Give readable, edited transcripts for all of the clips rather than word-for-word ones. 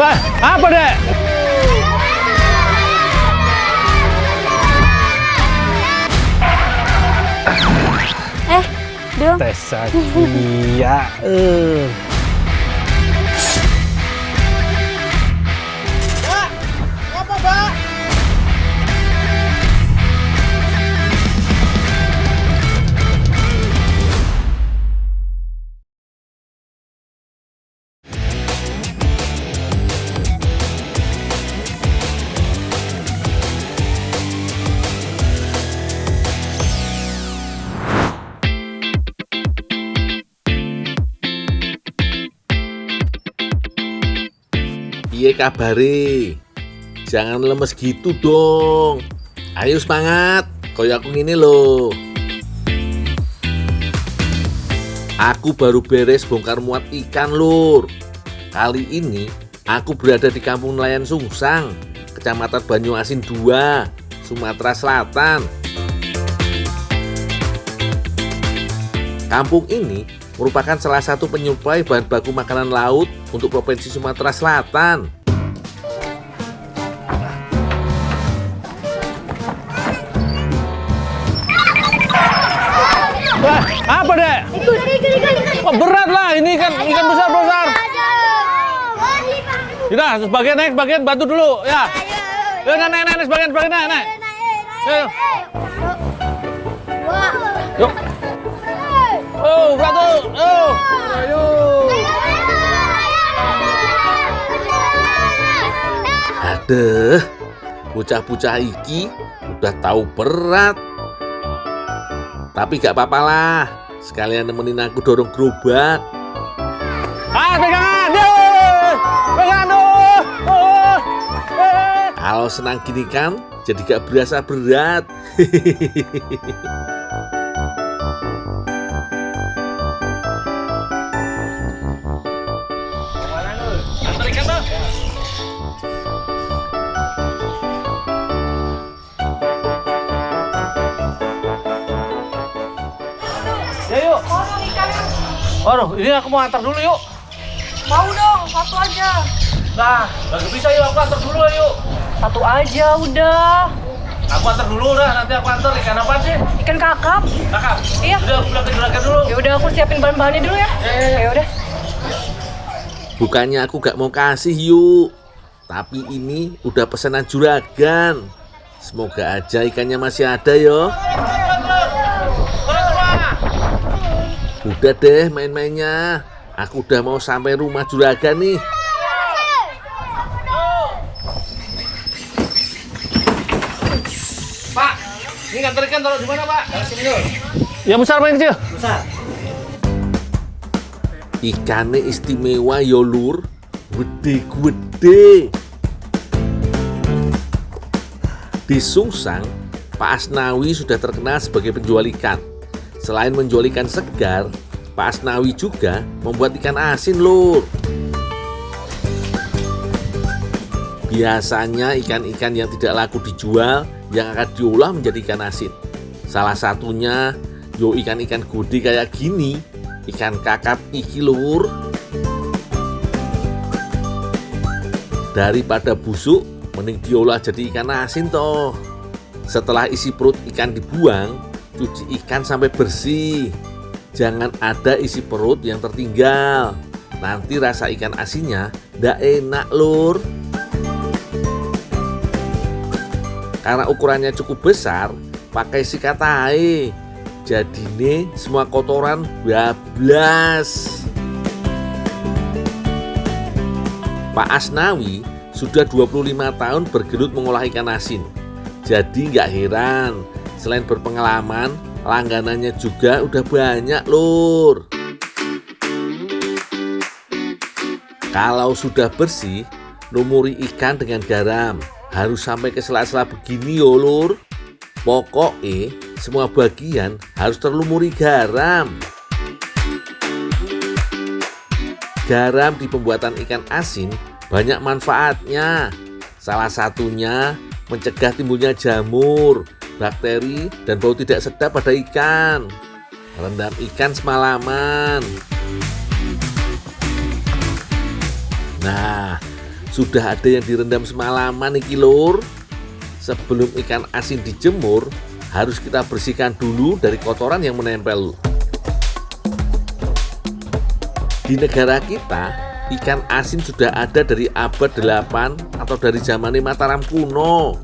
Wah, apa dek? Dong. Tes ya. Apa, Mbak? Piye kabare? Jangan lemes gitu dong. Ayo semangat, koyo aku ngene lho. Aku baru beres bongkar muat ikan, Lur. Kali ini aku berada di Kampung Nelayan Sungsang, Kecamatan Banyuasin 2, Sumatera Selatan. Kampung ini merupakan salah satu penyuplai bahan baku makanan laut untuk Provinsi Sumatera Selatan. Wah, apa dek? Oh, berat lah, ini kan ikan besar. Kita sebagian naik, sebagian bantu dulu ya. Yuk naik, sebagian naik. Yuk. Yuk. Oh, beratur. Oh. Ayo. Aduh, bocah-bocah iki udah tahu berat. Tapi gak apa-apa lah, sekalian nemenin aku dorong gerobak. Pegangan. Pegangan tuh. Kalau senang gini kan, jadi gak berasa berat. Antar ikan tuh. Ya yuk. Waduh, ini aku mau antar dulu yuk. Mau dong, satu aja. Nah, nggak bisa yuk, aku antar dulu yuk. Satu aja udah. Aku antar dulu dah, nanti aku antar ikan apa sih? Ikan kakap. Kakak. Iya. Udah, aku bilang ke juragan dulu. Ya udah aku siapin bahan-bahannya dulu ya. Ya udah. Bukannya aku gak mau kasih yuk, tapi ini udah pesanan juragan. Semoga aja ikannya masih ada yo. Udah deh main-mainnya. Aku udah mau sampai rumah juragan nih. Pak, ini nganter ikan taruh di mana Pak? Sini dulu. Yang besar apa yang kecil? Besar. Ikannya istimewa yo Lur, gede-gede. Di Sungsang, Pak Asnawi sudah terkenal sebagai penjual ikan. Selain menjual ikan segar, Pak Asnawi juga membuat ikan asin, Lur. Biasanya ikan-ikan yang tidak laku dijual yang akan diolah menjadi ikan asin. Salah satunya yo ikan-ikan gede kayak gini, ikan kakap iki, Lur. Daripada busuk, mending diolah jadi ikan asin toh. Setelah isi perut ikan dibuang, cuci ikan sampai bersih. Jangan ada isi perut yang tertinggal. Nanti rasa ikan asinnya ndak enak, Lur. Karena ukurannya cukup besar, pakai sikat ae. Jadi nih semua kotoran bablas. Pak Asnawi sudah 25 tahun bergelut mengolah ikan asin. Jadi nggak heran, selain berpengalaman, langganannya juga udah banyak, Lur. Kalau sudah bersih, lumuri ikan dengan garam. Harus sampai ke sela-sela begini yo, Lur. Pokoknya semua bagian harus terlumuri garam. Garam di pembuatan ikan asin banyak manfaatnya. Salah satunya mencegah timbulnya jamur, bakteri, dan bau tidak sedap pada ikan. Rendam ikan semalaman. Nah, Sudah ada yang direndam semalaman iki lur. Sebelum ikan asin dijemur, harus kita bersihkan dulu dari kotoran yang menempel. Di negara kita, ikan asin sudah ada dari abad 8 atau dari zaman Mataram kuno.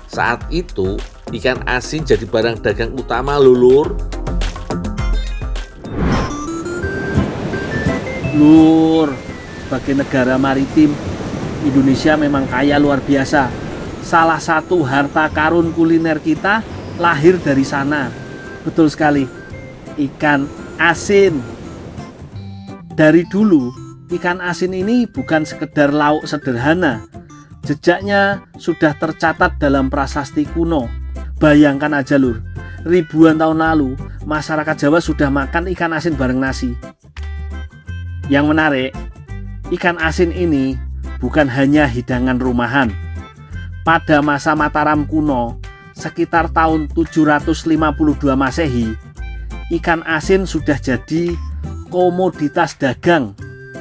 Saat itu, ikan asin jadi barang dagang utama lur. Lur, sebagai negara maritim, Indonesia memang kaya luar biasa. Salah satu harta karun kuliner kita lahir dari sana. Betul sekali, ikan asin. Dari dulu, ikan asin ini bukan sekedar lauk sederhana. Jejaknya sudah tercatat dalam prasasti kuno. Bayangkan aja lur, ribuan tahun lalu, masyarakat Jawa sudah makan ikan asin bareng nasi. Yang menarik, ikan asin ini bukan hanya hidangan rumahan. Pada masa Mataram kuno, sekitar tahun 752 Masehi, ikan asin sudah jadi komoditas dagang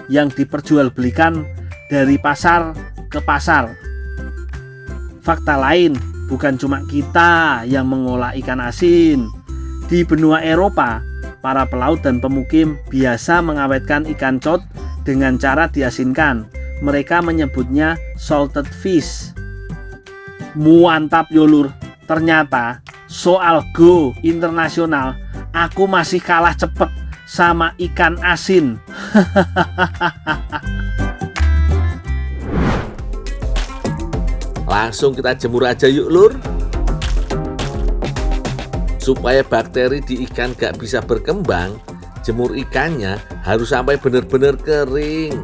yang diperjualbelikan dari pasar ke pasar. Fakta lain, bukan cuma kita yang mengolah ikan asin. Di benua Eropa, para pelaut dan pemukim biasa mengawetkan ikan cod dengan cara diasinkan. Mereka menyebutnya salted fish. Muantap yo lur, ternyata soal go internasional aku masih kalah cepet sama ikan asin. Langsung kita jemur aja yuk lur. Supaya bakteri di ikan gak bisa berkembang, jemur ikannya harus sampai benar-benar kering.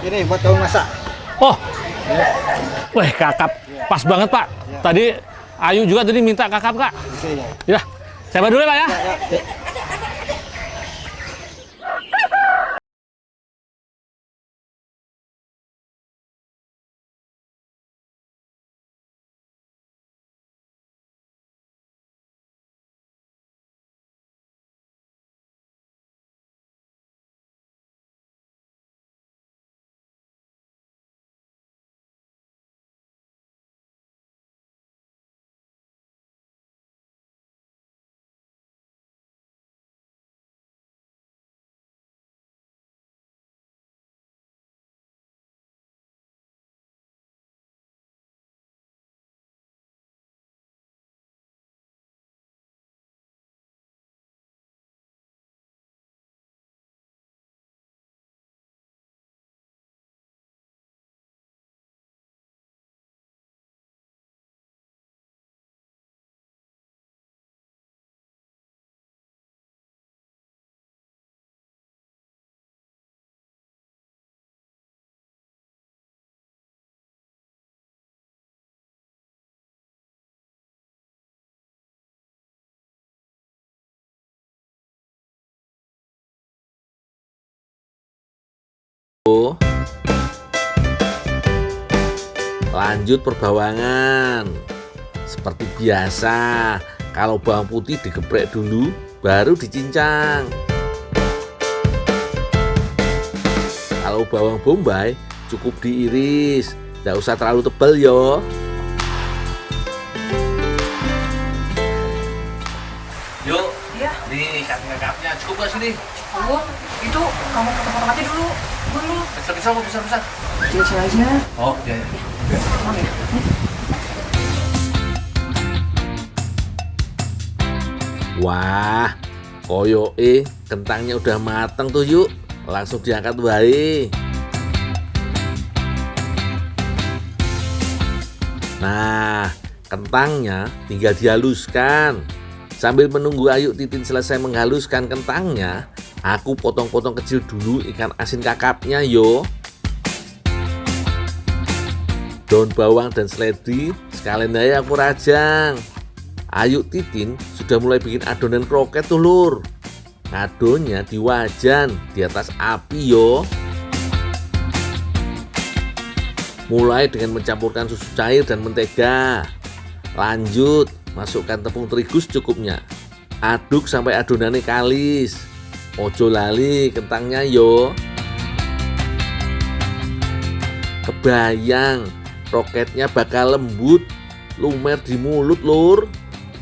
Ini buat tahu masak. Oh, weh kakap, pas banget Pak. Tadi Ayu juga tadi minta kakap Kak. Ya, saya bantu dulu Pak ya. Lanjut perbawangan. Seperti biasa, kalau bawang putih digeprek dulu, baru dicincang. Kalau bawang bombay, cukup diiris, nggak usah terlalu tebal yo. Yuk, Iya. nih kakapnya cukup gak sini? Oh, itu kamu potong-potong aja dulu. Dulu. Besar-besar mau besar-besar? Kecil-kecil aja. Oke. Wah, koyoke kentangnya udah mateng tuh yuk. Langsung diangkat wae. Nah, kentangnya tinggal dihaluskan. Sambil menunggu Ayu Titin selesai menghaluskan kentangnya, aku potong-potong kecil dulu ikan asin kakapnya yo. Daun bawang dan seledri sekalian aja aku rajang. Ayu Titin sudah mulai bikin adonan kroket tuh lur. Adonnya di wajan di atas api yo. Mulai dengan mencampurkan susu cair dan mentega. Lanjut, masukkan tepung terigu secukupnya. Aduk sampai adonannya kalis. Ojo lali kentangnya yo. Kebayang kroketnya bakal lembut, lumer di mulut lur.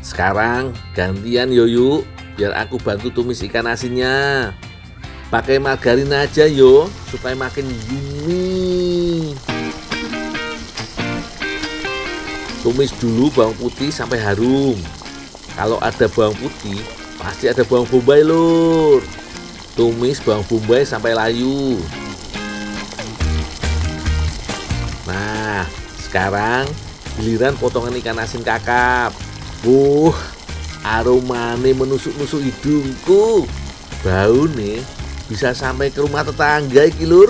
Sekarang gantian yo yuk, biar aku bantu tumis ikan asinnya. Pakai margarin aja yo, supaya makin yummy. Tumis dulu bawang putih sampai harum. Kalau ada bawang putih, pasti ada bawang bombay lur. Tumis bawang bombay sampai layu. Nah, sekarang giliran potongan ikan asin kakap. Aromanya menusuk-nusuk hidungku. Bau nih bisa sampai ke rumah tetangga iki lur.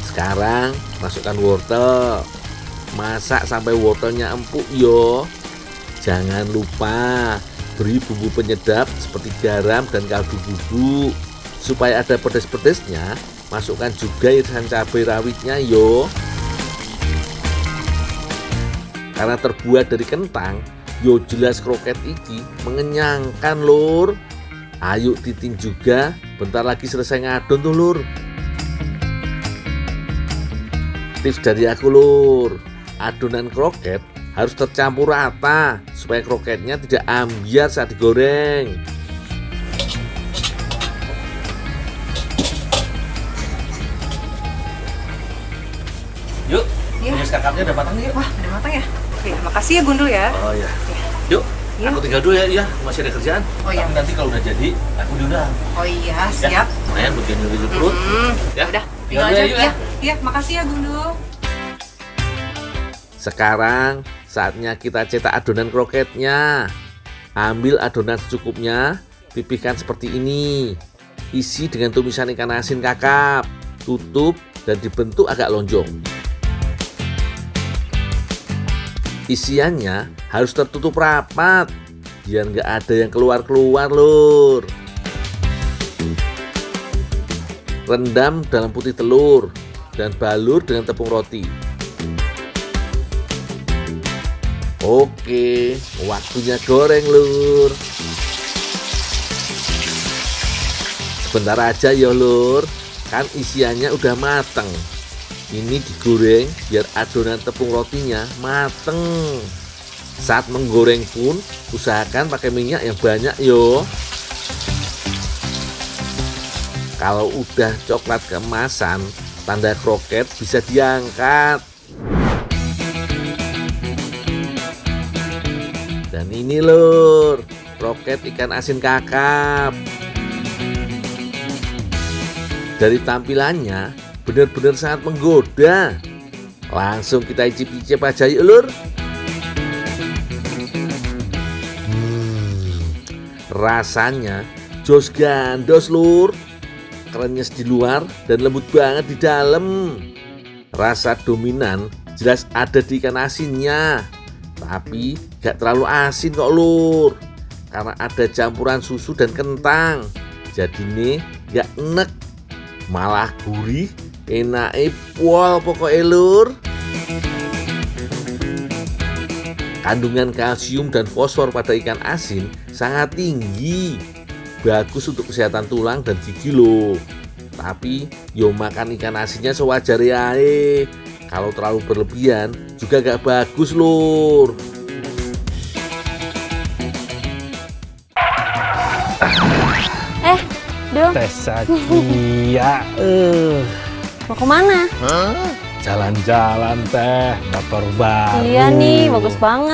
Sekarang masukkan wortel. Masak sampai wortelnya empuk yo. Jangan lupa beri bumbu penyedap seperti garam dan kaldu bubuk. Supaya ada pedas-pedasnya, masukkan juga irisan cabai rawitnya yo. Karena terbuat dari kentang, yo jelas kroket iki mengenyangkan lur. Ayo titing juga, bentar lagi selesai ngadon tuh lur. Tips dari aku lur, adonan kroket harus tercampur rata supaya kroketnya tidak ambiar saat digoreng. Yuk, Iya. tumis kakapnya udah matang nih yuk. Wah, udah matang ya? Oke, makasih ya Gundul ya. Oh iya. Yuk, Iya. aku tinggal dulu ya, masih ada kerjaan. Oh iya. Tapi nanti kalau udah jadi, aku diundang. Oh iya, Ya, siap. lumayan buat nyuri perut. Ya, Udah, tinggal tinggal dulu aja. ya, yuk ya. Iya, iya, makasih ya Gundul. Sekarang saatnya kita cetak adonan kroketnya. Ambil adonan secukupnya, pipihkan seperti ini. Isi dengan tumisan ikan asin kakap. Tutup dan dibentuk agak lonjong. Isiannya harus tertutup rapat, biar nggak ada yang keluar-keluar lur. Rendam dalam putih telur dan balur dengan tepung roti. Oke, waktunya goreng lur. Sebentar aja ya lur, kan isiannya udah mateng. Ini digoreng biar adonan tepung rotinya mateng. Saat menggoreng pun usahakan pakai minyak yang banyak yo. Kalau udah coklat keemasan, tanda kroket bisa diangkat. Dan ini lur, kroket ikan asin kakap. Dari tampilannya benar-benar sangat menggoda. Langsung kita icip-icip aja yuk lur. Rasanya jos gandos lur. Krenyes di luar dan lembut banget di dalam. Rasa dominan jelas ada di ikan asinnya, tapi gak terlalu asin kok lur, karena ada campuran susu dan kentang. Jadi nih gak enek, malah gurih, enak pol pokoknya lur. Kandungan kalsium dan fosfor pada ikan asin sangat tinggi, bagus untuk kesehatan tulang dan gigi loh. Tapi yo makan ikan asinnya sewajarnya ae. Kalau terlalu berlebihan juga gak bagus lur. Dul, Teh Sakia. mau kemana? Jalan-jalan teh, motor baru. Iya nih, bagus banget.